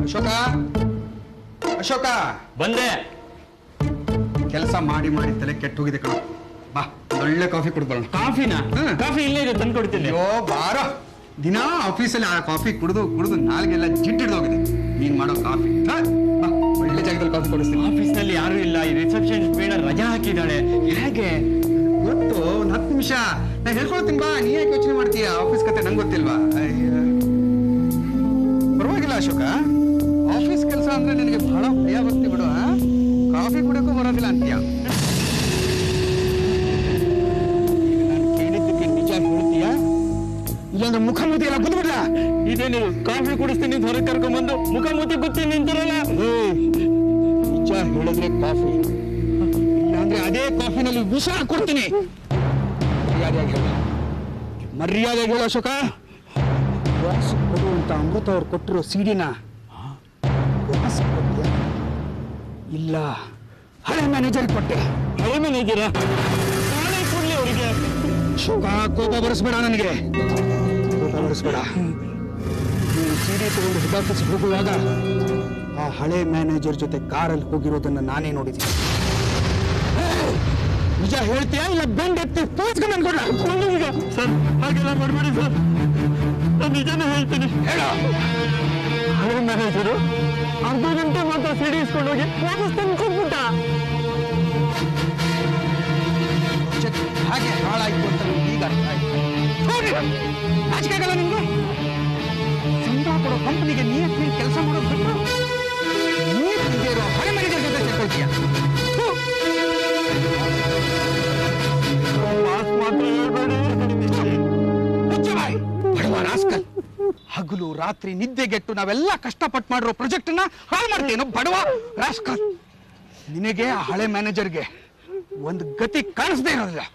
ಅಶೋಕ ಅಶೋಕ ಬಂದೆ. ಕೆಲಸ ಮಾಡಿ ಮಾಡಿ ತಲೆ ಕೆಟ್ಟು ಹೋಗಿದೆ ಕಣ. ಬಾ ಒಳ್ಳೆ ಕಾಫಿ ಕುಡ್ದು ಕಾಫಿನ ಕಾಫಿ ಇಲ್ಲೇ ಇದೆ ತಂದು ಕೊಡ್ತೀನಿ. ಅಯ್ಯೋ ಬಾರ, ದಿನ ಆಫೀಸಲ್ಲಿ ಆ ಕಾಫಿ ಕುಡಿದು ಕುಡಿದು ನಾಲ್ಗೆಲ್ಲ ಜಿಟ್ಟಿಡ್ದೋಗಿದೆ. ನೀನ್ ಮಾಡೋ ಕಾಫಿ ಒಳ್ಳೆ ಜಾಗದಲ್ಲಿ ಕಾಫಿ ಕೊಡಿಸ್ತೀನಿ. ಆಫೀಸ್ನಲ್ಲಿ ಯಾರು ಇಲ್ಲ, ಈ ರಿಸೆಪ್ಷನ್ ಮೇಡಮ್ ರಜಾ ಹಾಕಿದ್ದಾಳೆ. ಹೇಗೆ ಗೊತ್ತು? ಒಂದು 10 ನಿಮಿಷ ನಾನು ಹೇಳ್ಕೊಳ್ತೀನಿ ಬಾ. ನೀ ಯಾಕೆ ಯೋಚನೆ ಮಾಡ್ತೀಯ? ಆಫೀಸ್ ಕತೆ ನಂಗೆ ಗೊತ್ತಿಲ್ವಾ? ಪರವಾಗಿಲ್ಲ ಅಶೋಕ, ಆಫೀಸ್ ಕೆಲಸ ಅಂದ್ರೆ ನಿನಗೆ ಬಹಳ ಭಯ ಬರ್ತಿ ಬಿಡು. ಕಾಫಿ ಕುಡಿಯೋಕ್ಕೂ ಬರೋದಿಲ್ಲ ಅಂತೀಯ. ನಾನು ಕೇಳಿದ್ದಕ್ಕೆ ನಿಜ ಹೇಳ್ತೀಯ? ಇಲ್ಲೊಂದು ಮುಖಮೂತಿ ಎಲ್ಲ ಕುದ್ಬಿಡ್ಲ? ಇದೇನು ಕಾಫಿ ಕುಡಿಸ್ತೀನಿ ಹೊರಗೆ ಕರ್ಕೊಂಡ್ಬಂದು ಮುಖಮೂತಿ ಗುತ್ತಿ ನಿಂತಿರಲ್ಲ. ನಿಜ ಹೇಳಿದ್ರೆ ಕಾಫಿ, ಇಲ್ಲಾಂದ್ರೆ ಅದೇ ಕಾಫಿನಲ್ಲಿ ವಿಷ ಕೊಡ್ತೀನಿ. ಮರ್ಯಾದೆಯಾಗಿ ಹೇಳು, ಮರ್ಯಾದೆಯಾಗಿ ಹೇಳು ಅಶೋಕ. ವಾಸ ಕೊಡುವಂತ ಅಮೃತ ಅವ್ರು ಕೊಟ್ಟಿರೋ ಸಿಡಿನ ವಾಸ ಕೊಟ್ಟೆ ಇಲ್ಲ ಹಳೆ ಮ್ಯಾನೇಜರ್ ಕೊಟ್ಟೆ. ಹಳೆ ಮ್ಯಾನೇಜರ ನಾಳೆ ಕೊಡ್ಲಿ ಅವರಿಗೆ. ಅಶೋಕ ಕೋಪ ಬರಿಸ್ಬೇಡ, ನನಗೆ ಕೋಪ ಬರಿಸ್ಬೇಡ. ನೀನು ಸಿಡಿ ತಗೊಂಡು ಹೆಡ್ ಆಫೀಸ್ ಹೋಗುವಾಗ ಆ ಹಳೆ ಮ್ಯಾನೇಜರ್ ಜೊತೆ ಕಾರಲ್ಲಿ ಹೋಗಿರೋದನ್ನ ನಾನೇ ನೋಡಿದ್ದೀನಿ. ನಿಜ ಹೇಳ್ತೀಯಾ ಇಲ್ಲ ಬೆಂಡ್ ಎತ್ತಿ ಪೋಸ್ಕೊಂಡು ಅನ್ಕೊಂಡ? ಸರ್ ಹಾಗೆಲ್ಲ ಮಾಡಬೇಡಿ ಸರ್, ನಾನು ನಿಜಾನೇ ಹೇಳ್ತೀನಿ. ಹೇಳ. ಹಳೆ ಮ್ಯಾನೇಜರು ಅರ್ಧ ಗಂಟೆ ಮಾತ್ರ ಸಿಡಿ ಇಸ್ಕೊಂಡು ಹೋಗಿ ವಾಪಸ್ ತಂದು ಕೊಟ್ಬಿಟ್ಟ. ಹಾಗೆ ಹಾಳಾಯ್ತು ಅಂತ ಈಗ ಅರ್ಥ ಆಯ್ತು. ನಾಚಿಕೆ ಆಗಲ್ಲ ನಿಮ್ಗೆ? ಸಂಬಳ ಕೊಡೋ ಕಂಪನಿಗೆ ನೀರು ಕೆಲಸ ಮಾಡೋದು ಬಿಟ್ಟು ನೀರು ಇರೋ ಹಳೆ ಮ್ಯಾನೇಜರ್ ಜೊತೆ ಸೇರ್ಕೊಳ್ತೀಯ. ಹಗಲು ರಾತ್ರಿ ನಿದ್ದೆಗೆಟ್ಟು ನಾವೆಲ್ಲ ಕಷ್ಟಪಟ್ಟು ಮಾಡಿರೋ ಪ್ರಾಜೆಕ್ಟ್ ನ ಹಾಳು ಮಾಡ್ತೇನೋ ಬಡವ ರಾಸ್ಕಲ್. ನಿನಗೆ ಆ ಹಳೆ ಮ್ಯಾನೇಜರ್ಗೆ ಒಂದು ಗತಿ ಕಾಣಿಸ್ದೇ ಇರೋದಿಲ್ಲ.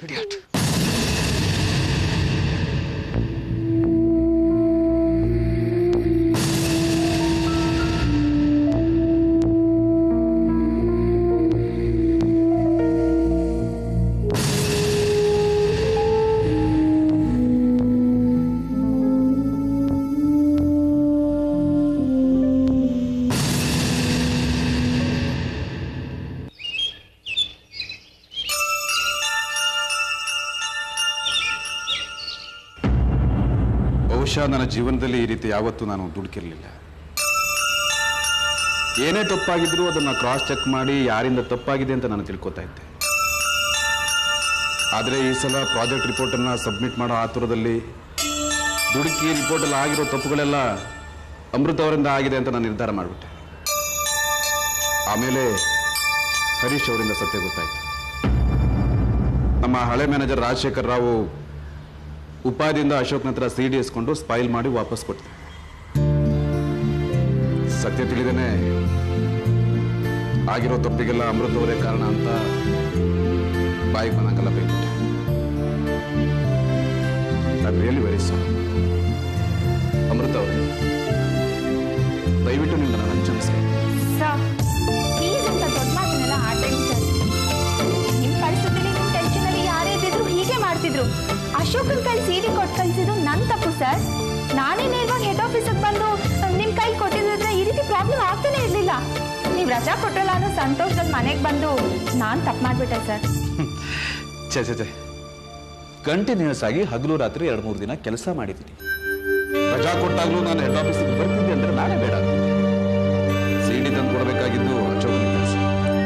ಇಡಿಯಟ್. ಬಹುಶಃ ನನ್ನ ಜೀವನದಲ್ಲಿ ಈ ರೀತಿ ಯಾವತ್ತೂ ನಾನು ದುಡುಕಿರಲಿಲ್ಲ. ಏನೇ ತಪ್ಪಾಗಿದ್ರೂ ಅದನ್ನು ಕ್ರಾಸ್ ಚೆಕ್ ಮಾಡಿ ಯಾರಿಂದ ತಪ್ಪಾಗಿದೆ ಅಂತ ನಾನು ತಿಳ್ಕೊತಾ ಇದ್ದೆ. ಆದರೆ ಈ ಸಲ ಪ್ರಾಜೆಕ್ಟ್ ರಿಪೋರ್ಟನ್ನು ಸಬ್ಮಿಟ್ ಮಾಡೋ ಆತುರದಲ್ಲಿ ದುಡುಕಿ ರಿಪೋರ್ಟಲ್ಲಿ ಆಗಿರೋ ತಪ್ಪುಗಳೆಲ್ಲ ಅಮೃತ ಅವರಿಂದ ಆಗಿದೆ ಅಂತ ನಾನು ನಿರ್ಧಾರ ಮಾಡಿಬಿಟ್ಟೆ. ಆಮೇಲೆ ಹರೀಶ್ ಅವರಿಂದ ಸತ್ಯ ಗೊತ್ತಾಯಿತು. ನಮ್ಮ ಹಳೆ ಮ್ಯಾನೇಜರ್ ರಾಜಶೇಖರ್ ರಾವ್ ಉಪಾಯದಿಂದ ಅಶೋಕ್ನ ಹತ್ರ ಸಿಡಿ ಇಸ್ಕೊಂಡು ಸ್ಪೈಲ್ ಮಾಡಿ ವಾಪಸ್ ಕೊಡ್ತಾರೆ. ಸತ್ಯ ತಿಳಿದೇನೆ ಆಗಿರೋ ತಪ್ಪಿಗೆಲ್ಲ ಅಮೃತ ಅವರೇ ಕಾರಣ ಅಂತ ಬಾಯಿಗೆ ಬಂದಂಗೆಲ್ಲ ಬೈಬಿಟ್ಟೆ. I really very sorry. Amrita ಅವರೇ, ದಯವಿಟ್ಟು ನೀವು ನನ್ನ ಕ್ಷಮಿಸಿ. ದೊಡ್ಡ ಮಾತನ್ನೆಲ್ಲ ಆಡ್ಬೇಡಿ ಸರ್. ನಿಮ್ಮ ಪರಿಸ್ಥಿತಿಯಲ್ಲಿ ನಿಮ್ಮ ಟೆನ್ಷನಲ್ಲಿ ಯಾರೇ ಇದ್ದಿದ್ರು ಹೀಗೆ ಮಾಡ್ತಿದ್ರು. ಅಶೋಕನ್ ಕೈ ಸಿಡಿ ಕೊಟ್ಟು ಕಳಿಸಿದ್ದು ನನ್ನ ತಪ್ಪು ಸರ್. ನಾನೇ ನೇರವಾಗಿ ಹೆಡ್ ಆಫೀಸಿಗೆ ಬಂದು ನಿಮ್ಮ ಕೈ ಕೊಟ್ಟಿದ್ರೆ ಈ ರೀತಿ ಪ್ರಾಬ್ಲಮ್ ಆಗ್ತಾನೆ ಇರಲಿಲ್ಲ. ನೀವು ರಜಾ ಕೊಟ್ರಲ್ಲ ಅನ್ನೋ ಸಂತೋಷದಲ್ಲಿ ಮನೆಗೆ ಬಂದು ನಾನು ತಪ್ಪು ಮಾಡಿಬಿಟ್ಟೆ ಸರ್. ಛೇ, ಕಂಟಿನ್ಯೂಸ್ ಆಗಿ ಹಗಲು ರಾತ್ರಿ 2-3 ದಿನ ಕೆಲಸ ಮಾಡಿದ್ದೀನಿ. ರಜಾ ಕೊಟ್ಟಾಗ್ಲೂ ನಾನು ಹೆಡ್ ಆಫೀಸಿಗೆ ಬರ್ತಿದ್ದೆ ಅಂದ್ರೆ ನಾನೇ ಬೇಡ ಅಂತಿದ್ದೆ. ಸಿಡಿ ತಂದು ಕೊಡಬೇಕಾಗಿದ್ದು ಅಶೋಕನ ಕೆಲಸ.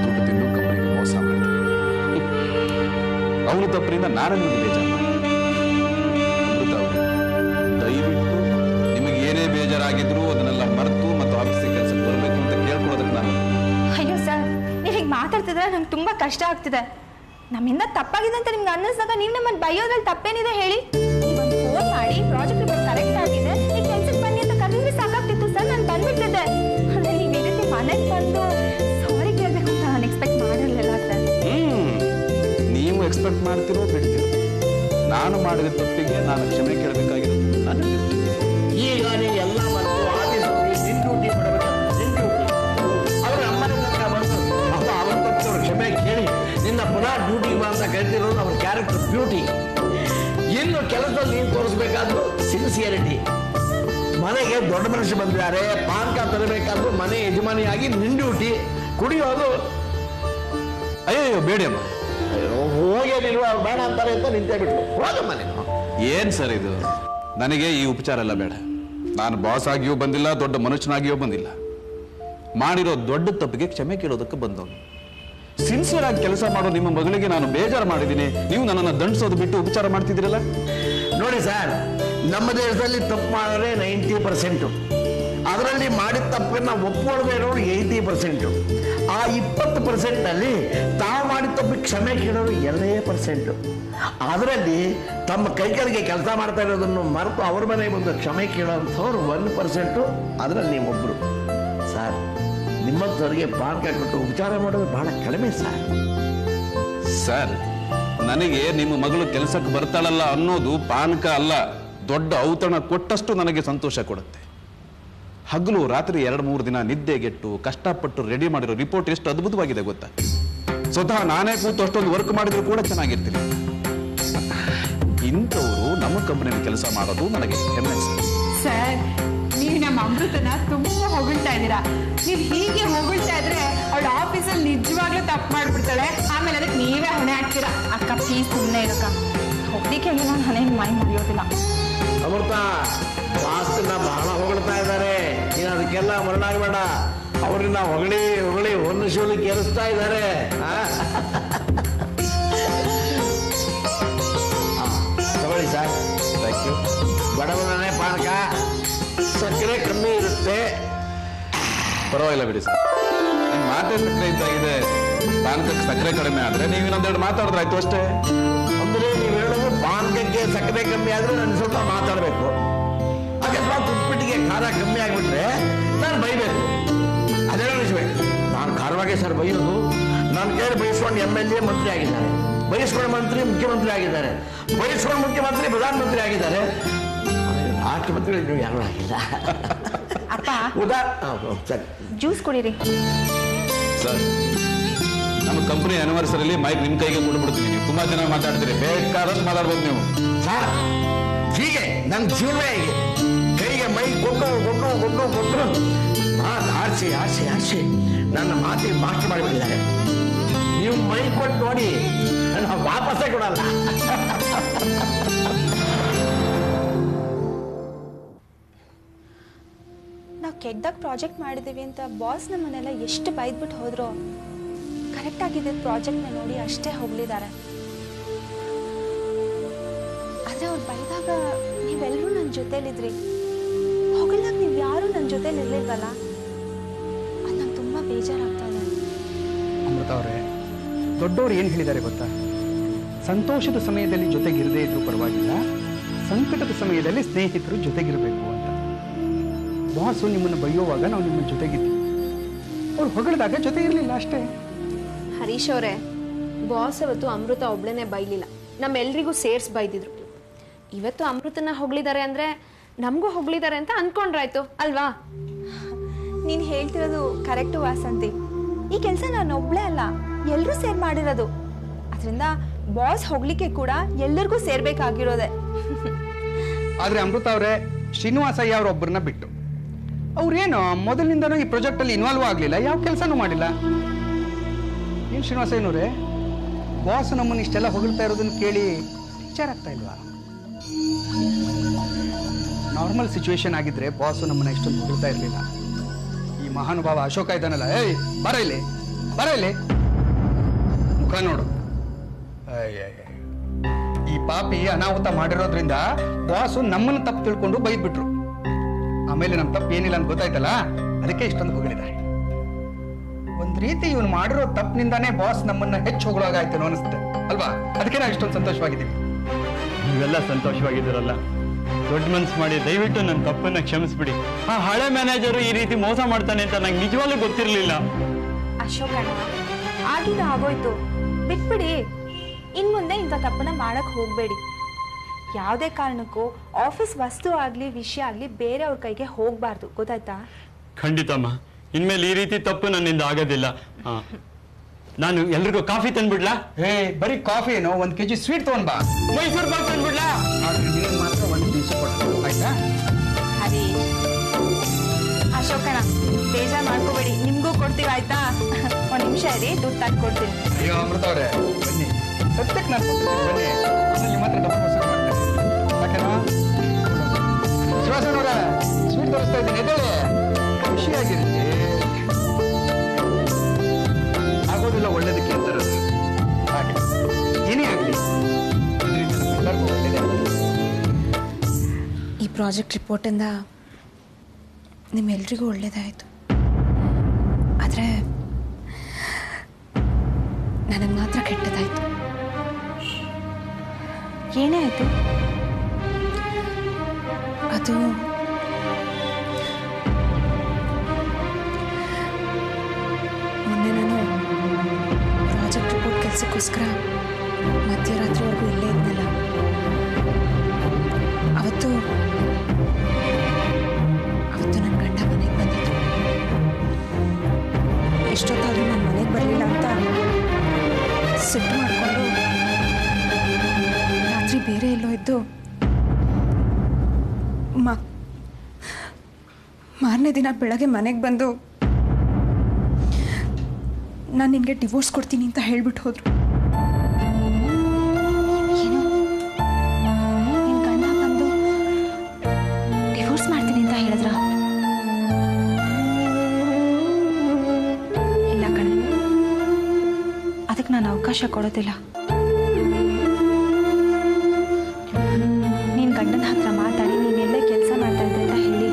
ದುಡ್ಡು ತಿಂದು ಕಂಪನಿಗೆ ಮೋಸ ಮಾಡಿದೆ. ಅವನು ತಪ್ಪರಿಂದ ನಾನೇ ಬೇಜಾರು ಮಾಡಿದೆ. ಅಮೃತ ಅವರು, ದಯವಿಟ್ಟು ನಿಮಗೆ ಏನೇ ಬೇಜಾರಾಗಿದ್ರು ಅದನ್ನೆಲ್ಲ ಮರೆತು ಮತ್ತು ಆಫೀಸಿಗೆ ಕೆಲಸಕ್ಕೆ ಬರಬೇಕು ಅಂತ ಕೇಳ್ಕೊಳ್ಳೋದಕ್ಕೆ ನಾನು. ಅಯ್ಯೋ ಸರ್, ನೀವು ಹೀಗೆ ಮಾತಾಡ್ತಿದ್ರೆ ನಂಗೆ ತುಂಬ ಕಷ್ಟ ಆಗ್ತಿದೆ. ನಮ್ಮಿಂದ ತಪ್ಪಾಗಿದೆ ಅಂತ ನಿಮ್ಗೆ ಅನ್ನಿಸ್ದಾಗ ನೀವು ನಮ್ಮನ್ನು ಬೈಯೋದ್ರಲ್ಲಿ ತಪ್ಪೇನಿದೆ ಹೇಳಿ? ನೀವೊಂದು ಫೋನ್ ಮಾಡಿ ಪ್ರಾಜೆಕ್ಟ್ ರಿಪೋರ್ಟ್ ಕರೆಕ್ಟ್ ಆಗಿದೆ, ನೀವು ಕೆಲ್ಸಕ್ಕೆ ಬನ್ನಿ ಅಂತ ಕರೆದಿದ್ರೆ ಸಾಕಾಗ್ತಿತ್ತು ಸರ್. ನಾನು ಬಂದ್ಬಿಟ್ಟಿದ್ದೆ. ಅಂದರೆ ನೀವು ಈ ರೀತಿ ಮನೆಗೆ ಬಂದು ಸಾರಿ ಕೇಳಬೇಕು ಅಂತ ನಾನು ಎಕ್ಸ್ಪೆಕ್ಟ್ ಮಾಡಿರಲಿಲ್ಲ ಸರ್. ನೀವು ಎಕ್ಸ್ಪೆಕ್ಟ್ ಮಾಡ್ತಿರೋ ಬಿಡ್ತೀರೋ, ನಾನು ಮಾಡಿದ ತಪ್ಪಿಗೆ ನಾನು ಕ್ಷಮೆ ಕೇಳಬೇಕಾಗಿರೋದು ನನಗೆ. ಈಗ ನೀವು ಎಲ್ಲ ಬಂದು ಆಫೀಸಲ್ಲಿ ನಿನ್ನ ಡ್ಯೂಟಿ ಮಾಡಬೇಕು, ನಿನ್ನ ಡ್ಯೂಟಿ. ಅವರು ಅಮ್ಮನಿಂದ ಬಂದು ಅವ್ರ ತಪ್ಪು ಕ್ಷಮೆ ಕೇಳಿ ನಿನ್ನ ಪುನಃ ಡ್ಯೂಟಿಗೆ ಬಾ ಅಂತ ಕರಿತಿರೋದು ಅವ್ರ ಕ್ಯಾರೆಕ್ಟರ್ ಬ್ಯೂಟಿ. ಇನ್ನು ಕೆಲಸದಲ್ಲಿ ನೀನು ತೋರಿಸ್ಬೇಕಾದ್ರು ಸಿನ್ಸಿಯರಿಟಿ. ಮನೆಗೆ ದೊಡ್ಡ ಮನುಷ್ಯ ಬಂದಿದ್ದಾರೆ, ಪಾನ್ಕ ತರಬೇಕಾದ್ರೂ ಮನೆ ಯಜಮಾನಿಯಾಗಿ ನಿನ್ ಡ್ಯೂಟಿ. ಕುಡಿಯೋದು ಅಯ್ಯೋ ಬೇಡಿ ಅಮ್ಮ. ಹೋಗೇನಿಲ್ವ, ಅವ್ರು ಬೇಡ ಅಂತಾರೆ ಅಂತ ನಿಂತೇ ಬಿಟ್ರು. ಹೋಗಮ್ಮ ನೀನು. ಏನ್ ಸರ್ ಇದು? ನನಗೆ ಈ ಉಪಚಾರ ಎಲ್ಲ ಬೇಡ. ನಾನು ಬಾಸ್ ಆಗಿಯೂ ಬಂದಿಲ್ಲ, ದೊಡ್ಡ ಮನುಷ್ಯನಾಗಿಯೂ ಬಂದಿಲ್ಲ. ಮಾಡಿರೋ ದೊಡ್ಡ ತಪ್ಪಿಗೆ ಕ್ಷಮೆ ಕೇಳೋದಕ್ಕೆ ಬಂದವನು. ಸಿನ್ಸಿಯರ್ ಆಗಿ ಕೆಲಸ ಮಾಡೋ ನಿಮ್ಮ ಮಗಳಿಗೆ ನಾನು ಬೇಜಾರು ಮಾಡಿದ್ದೀನಿ, ನೀವು ನನ್ನನ್ನು ದಂಡಿಸೋದು ಬಿಟ್ಟು ಉಪಚಾರ ಮಾಡ್ತಿದ್ದೀರಲ್ಲ. ನೋಡಿ ಸರ್, ನಮ್ಮ ದೇಶದಲ್ಲಿ ತಪ್ಪು ಮಾಡಿದ್ರೆ 90%, ಅದರಲ್ಲಿ ಮಾಡಿದ ತಪ್ಪನ್ನ ಒಪ್ಕೊಳ್ಳದೆ ಇರೋರು 80%. ಆ 20%ನಲ್ಲಿ ತಾವು ಮಾಡಿದ ತಪ್ಪಿಗೆ ಕ್ಷಮೆ ಕೇಳೋರು 2%. ಅದರಲ್ಲಿ ತಮ್ಮ ಕೈಗಳಿಗೆ ಕೆಲಸ ಮಾಡ್ತಾ ಇರೋದನ್ನು ಮರೆತು ಅವ್ರ ಮನೆಗೆ ಬಂದು ಕ್ಷಮೆ ಕೇಳೋಂಥವ್ರು 1%. ಅದರಲ್ಲಿ ನೀವೊಬ್ರು. ಸರ್, ನಿಮ್ಮಂಥವ್ರಿಗೆ ಪಾನ್ಕ ಕೊಟ್ಟು ಉಪಚಾರ ಮಾಡೋದು ಬಹಳ ಕಡಿಮೆ ಸರ್. ಸರ್, ನನಗೆ ನಿಮ್ಮ ಮಗಳು ಕೆಲಸಕ್ಕೆ ಬರ್ತಾಳಲ್ಲ ಅನ್ನೋದು ಪಾನಕ ಅಲ್ಲ, ದೊಡ್ಡ ಔತಣ ಕೊಟ್ಟಷ್ಟು ನನಗೆ ಸಂತೋಷ ಕೊಡುತ್ತೆ. ಹಗಲು ರಾತ್ರಿ 2-3 ದಿನ ನಿದ್ದೆಗೆಟ್ಟು ಕಷ್ಟಪಟ್ಟು ರೆಡಿ ಮಾಡಿರೋ ರಿಪೋರ್ಟ್ ಎಷ್ಟು ಅದ್ಭುತವಾಗಿದೆ ಗೊತ್ತಾ? ಸ್ವತಃ ನಾನೇ ಕೂತು ಅಷ್ಟೊಂದು ವರ್ಕ್ ಮಾಡಿದ್ರು ಕೂಡ ಚೆನ್ನಾಗಿರ್ತೀನಿ. ಇಂಥವರು ನಮ್ಮ ಕಂಪನಿಯಲ್ಲಿ ಕೆಲಸ ಮಾಡೋದು ನನಗೆ ಹೆಮ್ಮೆ ಸರ್. ನೀವು ನಮ್ಮ ಅಮೃತನ ತುಂಬಾ ಹೊಗಳ್ತಾ ಇದ್ದೀರಾ. ನೀವು ಹೀಗೆ ಹೊಗಳ್ತಾ ಇದ್ರೆ ಅವಳ ಆಫೀಸಲ್ಲಿ ನಿಜವಾಗ್ಲೂ ತಪ್ಪು ಮಾಡ್ಬಿಡ್ತಾಳೆ, ಆಮೇಲೆ ಅದಕ್ಕೆ ನೀವೇ ಹೊಣೆ ಹಾಕ್ತೀರಾ. ಅಕ್ಕ ಪ್ಲೀಸ್ ಸುಮ್ಮನೆ ಇರಕ್ಕ, ಹೊಗಳಿಕೆ ನಾನೇನು ಮೈ ಮುರಿಯೋದಿಲ್ಲ. ಅಮೃತ, ವಾಸ್ತುನ ಬಹಳ ಹೊಗಳ್ತಾ ಇದ್ದಾರೆ, ನೀನು ಅದಕ್ಕೆಲ್ಲ ಮರಳಾಗಬೇಡ. ಅವ್ರನ್ನ ಹೊಗಳಿ ಹೊಗಳಿ ಒಂದು ಶೂಲಿಗೆ ಏರಿಸ್ತಾ ಇದ್ದಾರೆ. ತಗೊಳ್ಳಿ ಸರ್. Thank you. ಬಡವನೇ ಪಾನಕ, ಸಕ್ಕರೆ ಕಮ್ಮಿ ಇರುತ್ತೆ. ಪರವಾಗಿಲ್ಲ ಬಿಡಿ ಸರ್, ನಿಮ್ಮ ಮಾತೇ ಸಕ್ಕರೆ ಇದ್ದಾಗಿದೆ. ಪಾನಕಕ್ಕೆ ಸಕ್ಕರೆ ಕಡಿಮೆ ಆದ್ರೆ ನೀವು ಇನ್ನೊಂದೆರಡು ಮಾತಾಡಿದ್ರಾಯ್ತು ಅಷ್ಟೇ. ಅಂದ್ರೆ ನೀವು ಹೇಳೋದು ಪಾನಕಕ್ಕೆ ಸಕ್ಕರೆ ಕಮ್ಮಿ ಆದ್ರೆ ನಾನು ಸ್ವಲ್ಪ ಮಾತಾಡಬೇಕು, ಅಕಸ್ಮಾತ್ ಉಪ್ಪಿಟ್ಟಿಗೆ ಖಾರ ಕಮ್ಮಿ ಆಗ್ಬಿಟ್ರೆ ನಾನು ಬೈಬೇಕು. ಅದೇ ವಿಷಯ, ನಾನು ಖಾರವಾಗೆ ಸರ್ ಬೈಯೋದು. ನನ್ನ ಕೈಯಲ್ಲಿ ಬಯಸ್ಕೊಂಡು MLA ಮಂತ್ರಿ ಆಗಿದ್ದಾರೆ, ಬಯಸ್ಕೊಂಡು ಮಂತ್ರಿ ಮುಖ್ಯಮಂತ್ರಿ ಆಗಿದ್ದಾರೆ, ಬಯಸ್ಕೊಂಡು ಮುಖ್ಯಮಂತ್ರಿ ಪ್ರಧಾನಮಂತ್ರಿ ಆಗಿದ್ದಾರೆ, ರಾಷ್ಟ್ರಪತಿ ಯಾರು ಆಗಿಲ್ಲ. ಅಪ್ಪ ಸರಿ, ಜ್ಯೂಸ್ ಕುಡೀರಿ. ಸರ್, ನಮ್ಮ ಕಂಪನಿ ಆನಿವರ್ಸರಿಲಿ ಮೈಕ್ ನಿಮ್ಮ ಕೈಗೆ ಕೊಟ್ಬಿಡ್ತೀನಿ. ನೀವು ತುಂಬಾ ಜನ ಮಾತಾಡ್ತೀರಿ, ಬೇಕಾದಷ್ಟು ಮಾತಾಡ್ಬೋದು ನೀವು. ಸರ್, ಹೀಗೆ ನನ್ನ ಜೀವನವೇ ಹೀಗೆ. ಕೈಗೆ ಮೈ ಕೊಟ್ಟು ಆರ್ಸಿ ನನ್ನ ಮಾತಿಗೆ ಮಾಸ್ಟರ್ ಮಾಡಿಬಿಟ್ಟಿದ್ದಾರೆ. ನೀವು ಮೈ ಕೊಟ್ಟು ನೋಡಿ, ನಾನು ವಾಪಸ್ಸೇ ಕೊಡಲ್ಲ. ನಾವು ಕೆಟ್ಟದಾಗ ಪ್ರಾಜೆಕ್ಟ್ ಮಾಡಿದ್ದೀವಿ ಅಂತ ಬಾಸ್ ನಮ್ಮನ್ನೆಲ್ಲ ಎಷ್ಟು ಬೈದ್ಬಿಟ್ಟು ಹೋದ್ರು. ಕರೆಕ್ಟ್ ಆಗಿದ್ದ ಪ್ರಾಜೆಕ್ಟ್ನ ನೋಡಿ ಅಷ್ಟೇ ಹೊಗಳಿದ್ದಾರೆ. ಆದರೆ ಅವ್ರು ಬೈದಾಗ ನೀವೆಲ್ಲರೂ ನನ್ನ ಜೊತೆಲಿದ್ರಿ, ಹೊಗಳದಾಗ ನೀವು ಯಾರೂ ನನ್ನ ಜೊತೆಲಿ ಇರ್ಲಿಲ್ವಲ್ಲ, ಅದು ನಂಗೆ ತುಂಬ ಬೇಜಾರಾಗ್ತಾ ಇದೆ. ಅಮೃತ ಅವರೇ, ದೊಡ್ಡವರು ಏನು ಹೇಳಿದ್ದಾರೆ ಗೊತ್ತಾ? ಸಂತೋಷದ ಸಮಯದಲ್ಲಿ ಜೊತೆಗಿರದೇ ಇದ್ರೂ ಪರವಾಗಿಲ್ಲ, ಸಂಕಟದ ಸಮಯದಲ್ಲಿ ಸ್ನೇಹಿತರು ಜೊತೆಗಿರಬೇಕು ಅಂತ. ಬಾಸು ನಿಮ್ಮನ್ನು ಬೈಯೋವಾಗ ನಾವು ನಿಮ್ಮ ಜೊತೆಗಿದ್ವಿ, ಅವ್ರು ಹೊಗಳಿದಾಗ ಜೊತೆ ಇರಲಿಲ್ಲ ಅಷ್ಟೇ. ಹರೀಶ್ ಅವರೇ, ಬಾಸ್ ಅವತ್ತು ಅಮೃತ ಒಬ್ಳೇನೆ ಬೈಲಿಲ್ಲ, ನಮ್ಮೆಲ್ರಿಗೂ ಸೇರ್ಸ್ ಬೈದಿದ್ರು. ಇವತ್ತು ಅಮೃತನ ಹೊಗಳಿದ್ದಾರೆ ಅಂದ್ರೆ ನಮಗೂ ಹೊಗಳಿದ್ದಾರೆ ಅಂತ ಅನ್ಕೊಂಡ್ರಾಯ್ತು ಅಲ್ವಾ? ನೀನು ಹೇಳ್ತಿರೋದು ಕರೆಕ್ಟು ವಾಸಂತಿ. ಈ ಕೆಲಸ ನಾನು ಒಬ್ಳೇ ಅಲ್ಲ, ಎಲ್ಲರೂ ಸೇರ್ ಮಾಡಿರೋದು. ಅದರಿಂದ ಬಾಸ್ ಹೊಗಳಿಕೆ ಕೂಡ ಎಲ್ಲರಿಗೂ ಸೇರ್ಬೇಕಾಗಿರೋದೆ. ಆದ್ರೆ ಅಮೃತ ಅವರೇ, ಶ್ರೀನಿವಾಸಯ್ಯ ಅವರೊಬ್ಬರನ್ನ ಬಿಟ್ಟು ಅವ್ರೇನು ಮೊದಲಿನಿಂದನೂ ಈ ಪ್ರಾಜೆಕ್ಟ್ ಅಲ್ಲಿ ಇನ್ವಾಲ್ವ್ ಆಗಲಿಲ್ಲ, ಯಾವ ಕೆಲಸನೂ ಮಾಡಿಲ್ಲ. ಏನ್ ಶ್ರೀನಿವಾಸಯ್ಯನವರೇ, ಬಾಸ್ ನಮ್ಮನ್ನು ಇಷ್ಟೆಲ್ಲ ಹೊಗಳ್ತಾ ಇರೋದನ್ನ ಕೇಳಿ ವಿಚಾರ ಆಗ್ತಾ ಇಲ್ವಾ? ನಾರ್ಮಲ್ ಸಿಚುವೇಶನ್ ಆಗಿದ್ರೆ ಬಾಸು ನಮ್ಮನ್ನ ಇಷ್ಟೊಂದು ಹೊಗಳ್ತಾ ಇರಲಿಲ್ಲ. ಈ ಮಹಾನುಭಾವ ಅಶೋಕ ಇದ್ದಾನಲ್ಲ, ಏಯ್ ಬರ ಇಲ್ಲಿ ಮುಖ ನೋಡು. ಈ ಪಾಪಿ ಅನಾಹುತ ಮಾಡಿರೋದ್ರಿಂದ ಬಾಸು ನಮ್ಮನ್ನು ತಪ್ಪು ತಿಳ್ಕೊಂಡು ಬೈದ್ಬಿಟ್ರು. ಆಮೇಲೆ ನಮ್ಮ ತಪ್ಪು ಏನಿಲ್ಲ ಅಂತ ಗೊತ್ತಾಯ್ತಲ್ಲ, ಅದಕ್ಕೆ ಇಷ್ಟೊಂದು ಹೊಗಳಿದ್ದಾರೆ. ಒಂದ್ ರೀತಿ ಇವನು ಮಾಡಿರೋ ತಪ್ಪಿನಿಂದಾನೇ ಬಾಸ್ ನಮ್ಮನ್ನ ಹೆಚ್ಚು ಹೊಗಳಾಗಾಯ್ತೇನೋ ಅನಿಸುತ್ತೆ ಅಲ್ವಾ? ಅದಕ್ಕೆ ನಾವು ಇಷ್ಟೊಂದು ಸಂತೋಷವಾಗಿದ್ದೀವಿ. ನೀವೆಲ್ಲ ಸಂತೋಷವಾಗಿದ್ದೀರಲ್ಲ, ದೊಡ್ಡ ಮನ್ಸು ಮಾಡಿ ದಯವಿಟ್ಟು ನನ್ನ ತಪ್ಪನ್ನ ಕ್ಷಮಿಸ್ಬಿಡಿ. ಆ ಹಳೆ ಮ್ಯಾನೇಜರು ಈ ರೀತಿ ಮೋಸ ಮಾಡ್ತಾನೆ ಅಂತ ನಂಗೆ ನಿಜವಾಗ್ಲೂ ಗೊತ್ತಿರಲಿಲ್ಲ. ಅಶೋಕಣ್ಣ, ಆಗಿದ್ದು ಆಗೋಯ್ತು, ಬಿಟ್ಬಿಡಿ. ಇನ್ ಮುಂದೆ ಇಂಥ ತಪ್ಪನ್ನ ಮಾಡಕ್ ಹೋಗ್ಬೇಡಿ. ಯಾವುದೇ ಕಾರಣಕ್ಕೂ ಆಫೀಸ್ ವಸ್ತು ಆಗ್ಲಿ ವಿಷಯ ಆಗ್ಲಿ ಬೇರೆಯವ್ರ ಕೈಗೆ ಹೋಗ್ಬಾರ್ದು, ಗೊತ್ತಾಯ್ತಾ? ಖಂಡಿತಮ್ಮ, ಇನ್ಮೇಲೆ ಈ ರೀತಿ ತಪ್ಪು ನನ್ನಿಂದ ಆಗೋದಿಲ್ಲ. ನಾನು ಎಲ್ರಿಗೂ ಕಾಫಿ ತಂದ್ಬಿಡ್ಲಾ? ಬರೀ ಕಾಫಿ ಏನೋ, 1 kg ಸ್ವೀಟ್ ತಗೊಂಡ್ ಬಾ. ಮೈಸೂರು ಪಾಕ್ ತಂದ್ಬಿಡ್ಲಾ? ಆದ್ರೆ ನೀನು ಮಾತ್ರ 1 ದಿವಸ ಕೊಡ್ತಾರೆ, ಆಯ್ತಾ? ಹರೀಶ್, ಬೇಜಾರ್ ಮಾಡ್ಕೋಬೇಡಿ, ನಿಮ್ಗೂ ಕೊಡ್ತೀವಿ ಆಯ್ತಾ? ಒಂದ್ ನಿಮಿಷ ಇರಿ, ದುಡ್ಡು ತಂದು ಕೊಡ್ತೀನಿ. ಅಯ್ಯೋ ಅಮೃತ ಅವ್ರೆ, ಬನ್ನಿ, ಸದ್ಯಕ್ಕೆ ನಾನು ಕೊಡ್ತೀನಿ, ಬನ್ನಿ. ಆಮೇಲೆ ನಿಮ್ಮ ಹತ್ರ ಡಬ್ಬಲ್ ವಸೂಲು ಮಾಡ್ತೇನೆ, ಯಾಕೆನಾ? ಶಿವಾಸನವ್ರೆ, ಸ್ವೀಟ್ ತೋರಿಸ್ತಾ ಇದ್ದೀನಿ, ಎದ್ದೇಳಿ, ಖುಷಿಯಾಗಿರುತ್ತೆ. ಆಗೋದಿಲ್ಲ ಒಳ್ಳೇದಕ್ಕೆ ಅಂತಾರೆ, ಹಾಗೆ ಏನೇ ಆಗಲಿ ಇದರಿಂದ ನಮ್ಮೆಲ್ಲರಿಗೂ ಒಳ್ಳೇದೇ. ಈ ಪ್ರಾಜೆಕ್ಟ್ ರಿಪೋರ್ಟಿಂದ ನಿಮ್ಮೆಲ್ರಿಗೂ ಒಳ್ಳೇದಾಯಿತು. ಆದರೆ ನನಗೆ ಮಾತ್ರ ಕೆಟ್ಟದಾಯಿತು. ಏನೇ ಆಯ್ತು? ಅದು ಮೊನ್ನೆ ನಾನು ಪ್ರಾಜೆಕ್ಟ್ ರಿಪೋರ್ಟ್ ಕೆಲಸಕ್ಕೋಸ್ಕರ ಮಧ್ಯರಾತ್ರಿವರೆಗೂ ಇಲ್ಲೇ ಇದ್ನಲ್ಲ, ಅವತ್ತು ನನ್ನ ಗಂಡ ಮನೆಗೆ ಬಂದಿತ್ತು. ಎಷ್ಟೊತ್ತಾದರೂ ನಾನು ಮನೆಗೆ ಬರಲಿಲ್ಲ ಅಂತ ಸಿಟ್ಟು ಮಾಡಿಕೊಂಡು ರಾತ್ರಿ ಬೇರೆ ಎಲ್ಲೋ ಇದ್ದು ಮಾರನೇ ದಿನ ಬೆಳಗ್ಗೆ ಮನೆಗೆ ಬಂದು ನಾನು ನಿನಗೆ ಡಿವೋರ್ಸ್ ಕೊಡ್ತೀನಿ ಅಂತ ಹೇಳ್ಬಿಟ್ಟು ಹೋದ್ರು. ಏನು? ನಿನ್ ಗಂಡ ಬಂದು ಡಿವೋರ್ಸ್ ಮಾಡ್ತೀನಿ ಅಂತ ಹೇಳಿದ್ರ? ಇಲ್ಲ ಕಣೆ, ಅದಕ್ಕೆ ನಾನು ಅವಕಾಶ ಕೊಡೋದಿಲ್ಲ. ನಿನ್ ಗಂಡನ ಹತ್ರ ಮಾತಾಡಿ ನೀನೆಲ್ಲೇ ಕೆಲಸ ಮಾಡ್ತಾ ಇದ್ದೆ ಅಂತ ಹೇಳಿ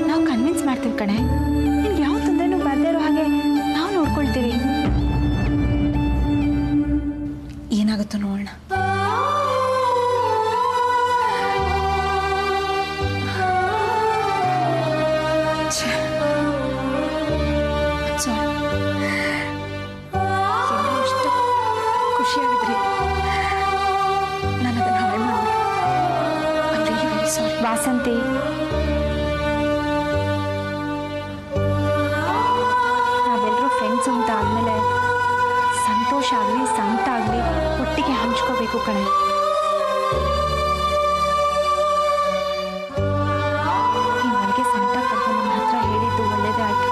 ನಾವು ಕನ್ವಿನ್ಸ್ ಮಾಡ್ತೀವಿ ಕಣೆ. ನಿನ್ಗೆ ಯಾವ ತೊಂದರೆನೂ ಬರ್ದೇ ಇರೋ ಹಾಗೆ ನಾವು ನೋಡ್ಕೊಳ್ತೀವಿ. ಏನಾಗುತ್ತೋ ನೋಡೋಣ. ಎಷ್ಟು ಖುಷಿಯಾಗಿದ್ರಿ, ನಾನು ಅದನ್ನು ಹಾಳು ಮಾಡಿದೆ. ಐ ರಿಯಲಿ ವೆರಿ ಸಾರಿ. ವಾಸಂತಿ, ನಾವೆಲ್ಲರೂ ಫ್ರೆಂಡ್ಸು ಅಂತ ಆದಮೇಲೆ ಸಂತೋಷ ಆಗಲಿ ಸಂಕಟ ಆಗಲಿ ಒಟ್ಟಿಗೆ ಹಂಚ್ಕೋಬೇಕು ಕಣೆ. ಈ ಮನೆಗೆ ಸಂಕಟ ಪಟ್ಟು ನನ್ನ ಹತ್ರ ಹೇಳಿದ್ದು ಒಳ್ಳೇದೇ ಆಯ್ತು.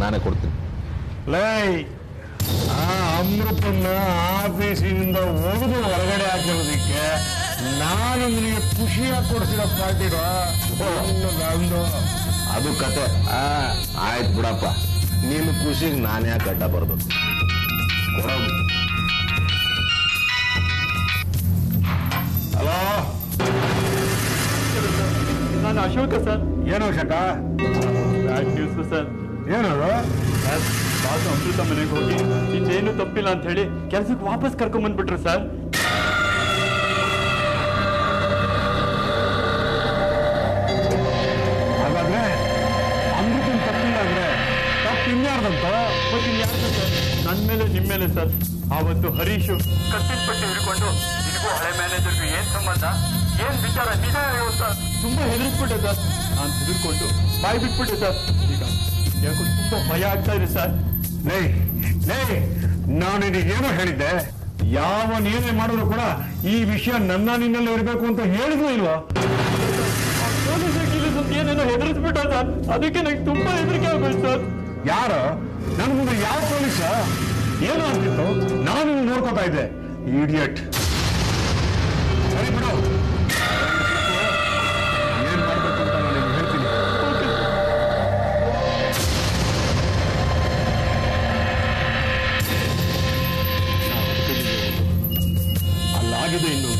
ನಾನೇ ಕೊಡ್ತೀನಿ. ಲೈ, ಆ ಅಮೃತನ್ನ ಆಫೀಸಿನಿಂದ ಒಗೆದು ಹೊರಗಡೆ ಹಾಕಿರೋದಕ್ಕೆ ನಾನು ನಿನಗೆ ಖುಷಿಯಾಗಿ ಕೊಡಿಸಿರೋ ಪಾರ್ಟಿರೋ ನಂದು. ಅದು ಕತೆ. ಆಯ್ತು ಬಿಡಪ್ಪ, ನೀನು ಖುಷಿಗೆ ನಾನು ಯಾಕೆ ಅಡ್ಡ ಬರೋದು? ಹಲೋ, ನಾನು ಅಶೋಕ ಸರ್. ಏನು ಶಕ? Bad news sir. ಏನದು? ಸರ್, ಬಾಸು ಅಮೃತ ಮನೆಗೆ ಹೋಗಿ ಇನ್ನೇನು ತಪ್ಪಿಲ್ಲ ಅಂತ ಹೇಳಿ ಕೆಲ್ಸಕ್ಕೆ ವಾಪಸ್ ಕರ್ಕೊಂಡ್ಬಂದ್ಬಿಟ್ರು ಸರ್. ಹಾಗಾದ್ರೆ ಅಮೃತನ ತಪ್ಪಿಲ್ಲ ಅಂದ್ರೆ ತಪ್ಪು ಇನ್ಯಾರ್ದಂತ? ಮತ್ತೆ ಇನ್ಯಾರು ಸರ್? ನನ್ನ ಮೇಲೆ ನಿಮ್ಮ ಮೇಲೆ ಸರ್. ಆವತ್ತು ಹರೀಶು ಕತ್ತಿನ ಪಟ್ಟಿ ಹಿಡ್ಕೊಂಡು ನಿನಗೂ ಹಳೆ ಮ್ಯಾನೇಜರ್ಗೂ ಏನ್ ಸಂಬಂಧ, ಏನ್ ವಿಚಾರ ನಿಜ ಹೇಳು ಸರ್. ತುಂಬಾ ಹೆದರಿಸ್ಬಿಟ್ಟೆ ಸರ್. ನಾನು ಹೆದರ್ಕೊಂಡು ಬಾಯಿ ಬಿಟ್ಬಿಟ್ಟೆ ಸರ್. ಈಗ ಯಾಕೋ ತುಂಬಾ ಭಯ ಆಗ್ತಾ ಇದೆ ಸರ್. ಲೇ, ನಾನು ನಿನಗೇನೋ ಹೇಳಿದ್ದೆ, ಯಾವನೇನೇ ಮಾಡಿದ್ರು ಕೂಡ ಈ ವಿಷಯ ನನ್ನ ನಿನ್ನಲ್ಲಿ ಇರಬೇಕು ಅಂತ ಹೇಳಿದ್ರೂ ಇಲ್ವಾ? ಏನೇನೋ ಹೆದರಿಸ್ಬಿಟ್ಟ ಸರ್. ಅದಕ್ಕೆ ನಂಗೆ ತುಂಬಾ ಹೆದರಿಕೆ ಆಗೋಯ್ತು ಸರ್. ಯಾರು? ನನ್ನ ಮುಂದೆ ಯಾವ ಪೊಲೀಸ? ಏನೋ ಆಗ್ತಿತ್ತು, ನಾನು ನೋಡ್ಕೋತಾ ಇದ್ದೆ. ಇಡಿಯಟ್. ಸರಿ ಬಿಡು, ಏನ್ ಮಾಡ್ಬೇಕು ಅಂತ ನಾನು ಹೇಳ್ತೀನಿ. ಅಲ್ಲಾಗಿದೆ ಇನ್ನು.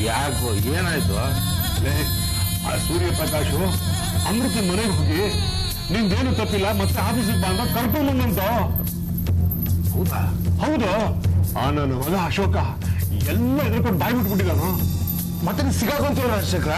ಯಾಕೋ ಏನಾಯ್ತು? ಆ ಸೂರ್ಯ ಹೇಗೆ ಪ್ರಕಾಶು? ಅಮೃತ ಮನೆಗೆ ಹೋಗಿ ನಿಂದೇನು ತಪ್ಪಿಲ್ಲ ಮತ್ತೆ ಆಫೀಸಿಗೆ ಬಂದ ಕರ್ಕೊಂಬಂದಂತ. ಹೌದಾ? ಹೌದು. ಆ ನನ್ನ ಮಗ ಅಶೋಕ ಎಲ್ಲ ಎದ್ರಕೊಂಡು ಬಾಯ್ ಬಿಟ್ಬಿಟ್ಟಿದ್ದಾನು. ಮತ್ತೆ ಸಿಗಾಕೊಂತೀವಿ ರಾಜಶೇಖರ.